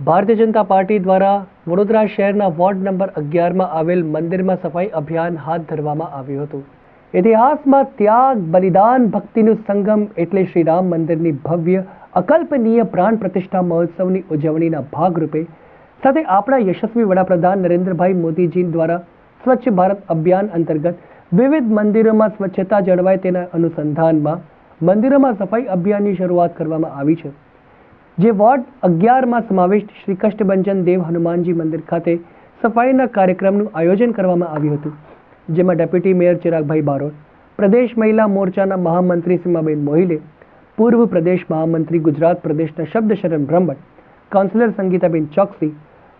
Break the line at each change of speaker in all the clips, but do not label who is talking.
Bharatiya Janata party દ્વારા વડોદરા શહેરના ward number 11માં આવેલ મંદિરમાં સફાઈ અભિયાન હાથ ધરવામાં આવ્યું હતું। ઇતિહાસમાં ત્યાગ, બલિદાન, ભક્તિનું સંગમ એટલે શ્રી રામ મંદિરની ભવ્ય અકલ્પનીય પ્રાણ પ્રતિષ્ઠા મહોત્સવની ઉજવણીના ભાગરૂપે સાથે આપણા યશસ્વી વડાપ્રધાન નરેન્દ્રભાઈ મોદીજી દ્વારા સ્વચ્છ ભારત અભિયાન અંતર્ગત વિવિધ મંદિરોમાં સ્વચ્છતા જળવાય તેના અનુસંધાનમાં મંદિરોમાં સફાઈ અભિયાનની શરૂઆત કરવામાં આવી છે। જે વોર્ડ 11માં સમાવિષ્ટ શ્રી કષ્ટભંજન દેવ હનુમાનજી મંદિર ખાતે સફાઈના કાર્યક્રમનું આયોજન કરવામાં આવ્યું હતું, જેમાં ડેપ્યુટી મેયર ચિરાગભાઈ બારોટ, પ્રદેશ મહિલા મોરચાના મહામંત્રી સીમાબેન મોહિલે, પૂર્વ પ્રદેશ મહામંત્રી ગુજરાત પ્રદેશના Shabdsharan Brahmbhatt, councillor Sangitaben Choksi,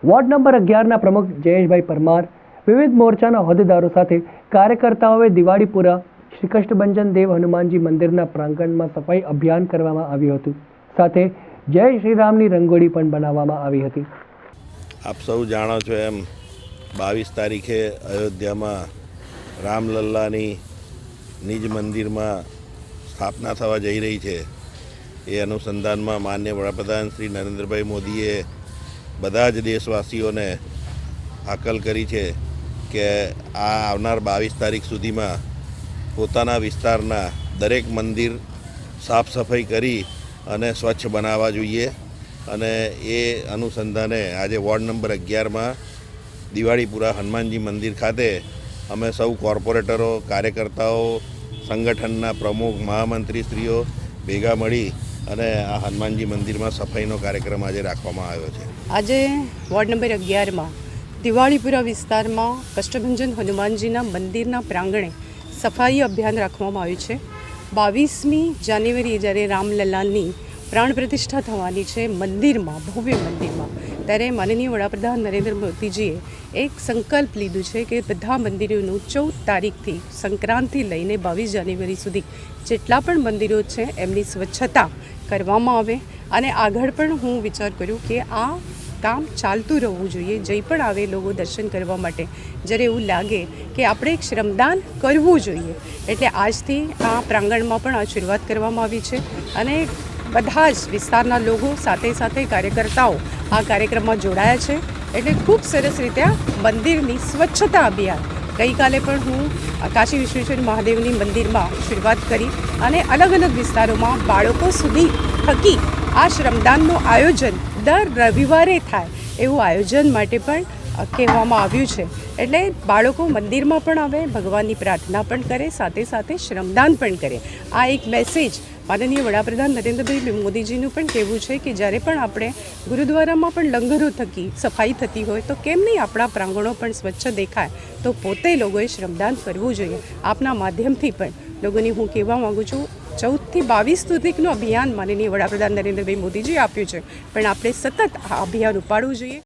ward number 11ના પ્રમુખ જયેશભાઈ પરમાર, વિવિધ મોરચાના હોદ્દેદારો સાથે કાર્યકર્તાઓએ દિવાળીપુરા શ્રી કષ્ટભંજન દેવ હનુમાનજી મંદિરના પ્રાંગણમાં સફાઈ અભિયાન કરવામાં આવ્યું હતું। સાથે જય શ્રી રામની રંગોળી પણ બનાવવામાં આવી હતી।
આપ સૌ જાણો છો એમ 22 તારીખે અયોધ્યામાં રામલલ્લાની નિજ મંદિરમાં સ્થાપના થવા જઈ રહી છે। એ અનુસંધાનમાં માનનીય વડાપ્રધાન શ્રી નરેન્દ્રભાઈ મોદીએ બધા જ દેશવાસીઓને હાકલ કરી છે કે આ આવનાર 22 તારીખ સુધીમાં પોતાના વિસ્તારના દરેક મંદિર સાફ સફાઈ કરી અને સ્વચ્છ બનાવવા જોઈએ। અને એ અનુસંધાને આજે વોર્ડ નંબર 11માં દિવાળીપુરા હનુમાનજી મંદિર ખાતે અમે સૌ કોર્પોરેટરો, કાર્યકર્તાઓ, સંગઠનના પ્રમુખ, મહામંત્રીશ્રીઓ ભેગા મળી અને આ હનુમાનજી મંદિરમાં સફાઈનો કાર્યક્રમ આજે રાખવામાં આવ્યો છે।
આજે વોર્ડ નંબર 11માં દિવાળીપુરા વિસ્તારમાં કષ્ટભંજન હનુમાનજીના મંદિરના પ્રાંગણે સફાઈ અભિયાન રાખવામાં આવ્યું છે। 22મી જાન્યુઆરી જ્યારે રામલલ્લાની પ્રાણ પ્રતિષ્ઠા થવાની છે મંદિરમાં, ભવ્ય મંદિરમાં, ત્યારે માનનીય વડાપ્રધાન નરેન્દ્ર મોદીજીએ એક સંકલ્પ લીધું છે કે બધા મંદિરોનું 14 તારીખથી સંક્રાંતિ લઈને 22 જાન્યુઆરી સુધી જેટલા પણ મંદિરો છે એમની સ્વચ્છતા કરવામાં આવે। અને આગળ પણ હું વિચાર કર્યું કે આ કામ ચાલતું રહેવું જોઈએ। જઈ પણ આવે લોકો દર્શન કરવા માટે, જ્યારે એવું લાગે કે આપણે એક શ્રમદાન કરવું જોઈએ, એટલે આજથી આ પ્રાંગણમાં પણ આ શરૂઆત કરવામાં આવી છે। અને બધા જ વિસ્તારના લોકો સાથે સાથે કાર્યકર્તાઓ આ કાર્યક્રમમાં જોડાયા છે, એટલે ખૂબ સરસ રીતે આ મંદિરની સ્વચ્છતા અભિયાન ગઈકાલે પણ હું કાશી વિશ્વેશ્વર મહાદેવની મંદિરમાં શરૂઆત કરી અને અલગ અલગ વિસ્તારોમાં બાળકો સુધી થકી આ શ્રમદાનનું આયોજન દર રવિવારે થાય એવું આયોજન માટે પણ કહેવામાં આવ્યું છે। એટલે બાળકો મંદિરમાં પણ આવે, ભગવાનની પ્રાર્થના પણ કરે, સાથે સાથે શ્રમદાન પણ કરે। આ એક મેસેજ માનનીય વડાપ્રધાન નરેન્દ્રભાઈ મોદીજીનું પણ કહેવું છે કે જ્યારે પણ આપણે ગુરુદ્વારામાં પણ લંગરો થકી સફાઈ થતી હોય તો કેમ નહીં આપણા પ્રાંગણો પણ સ્વચ્છ દેખાય, તો પોતે લોકોએ શ્રમદાન કરવું જોઈએ। આપના માધ્યમથી પણ લોકોને હું કહેવા માગું છું, 14થી 22 સુધીનું અભિયાન માનનીય વડાપ્રધાન નરેન્દ્રભાઈ મોદીજીએ આપ્યું છે, પણ આપણે સતત આ અભિયાન ઉપાડવું જોઈએ।